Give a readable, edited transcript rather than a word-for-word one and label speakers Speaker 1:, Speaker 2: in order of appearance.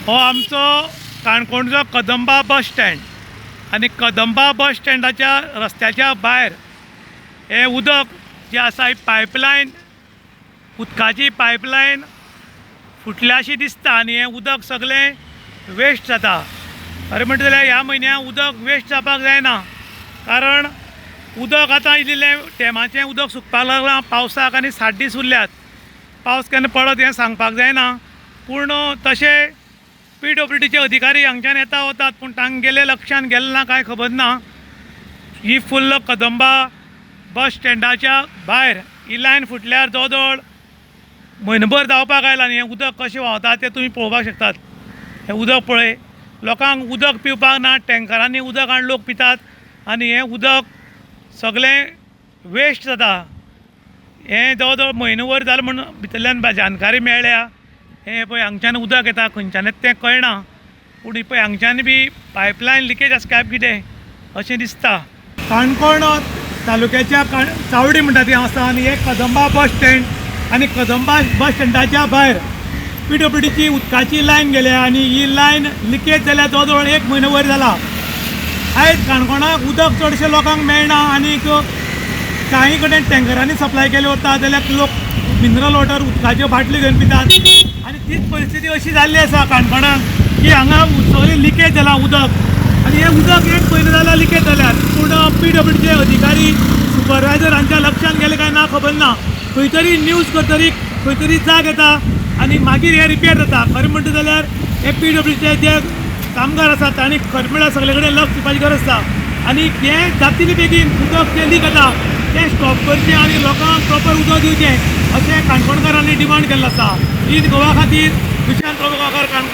Speaker 1: हो आमचो काणकोणचो Kadamba bus stand आनी कदंबा बस स्टँडाच्या रस्त्याच्या भायर हे उदक जे आसा ही पायपलायन उदकाची पायपलायन फुटल्याशी दिसता आनी हे उदक सगळें वेस्ट जाता। खरें म्हणटा जाल्यार ह्या म्हयन्याक उदक वेस्ट जावपाक जायना, कारण उदक आतां इल्लें डॅमाचें उदक सुकपाक लागलां पावसाक आनी 7 दीस उरल्यात। पावस केन्ना पडत हें सांगपाक जायना, पूण तशें PWDचे अधिकारी हांगच्यान येता वतात, पूण तांकां गेले लक्षान गेलें ना काय खबर ना। ही फुल्ल कदंबा बस स्टँडाच्या भायर ही लायन फुटल्यार जवळ जवळ म्हयनोभर जावपाक आयला आनी हें उदक कशें व्हांवता तें तुमी पळोवपाक शकतात। हें उदक पळय, लोकांक उदक पिवपाक ना, टँकरांनी उदक हाडून लोक पितात आनी हें उदक सगळें वेस्ट जाता। हें जवळ जवळ म्हयनोभर जालें म्हूण भितरल्यान जानकारी मेळ्ळ्या। हें पळय हांगच्यान उदक येता, खंयच्यान येता तें कळना, पूण ही पळय हांगच्यान बी पायपलायन लिकेज आसा काय कितें अशें दिसता। काणकोण तालुक्याच्या चावडी म्हणटा ती आसा आनी हे कदंबा बस स्टँड आनी कदंबा बस स्टँडाच्या भायर PWDची उदकाची लायन गेल्या आनी ही लायन लिकेज जाल्या जवळ जवळ 1 म्हयनोभर जाला। आयज काणकोणाक उदक चडशे लोकांक मेळना आनीक कांय कडेन टँकरांनी सप्लाय केले वता जाल्यार लोक मिनरल वॉटर उदकाच्यो बाटल्यो घेवन पितात आनी तीच परिस्थिती अशी जाल्ली आसा काणकोणाक की हांगा सगळें लिकेज जाला उदक आनी हें उदक 1 म्हयनो जाला लिकेज जाल्यार, पूण PWDचे अधिकारी सुपरवायझर हांच्या लक्षान गेले काय ना खबर ना। खंय तरी न्यूज करतरी खंय तरी जाग येता आनी मागीर हें रिपेर जाता। खरें म्हणटा जाल्यार हे PWDचे जे कामगार आसात तांणी खरें म्हळ्यार सगळे कडेन लक्ष दिवपाची गरज आसा आनी हें जातलें बेगीन उदक जें लीक जाता तें स्टॉप करचें आनी लोकांक प्रॉपर उदक दिवचें अशें काणकोणकारांनी डिमांड केल्लें आसा। ईद गोवा खातीर विशाल प्रभाकर काणकोण।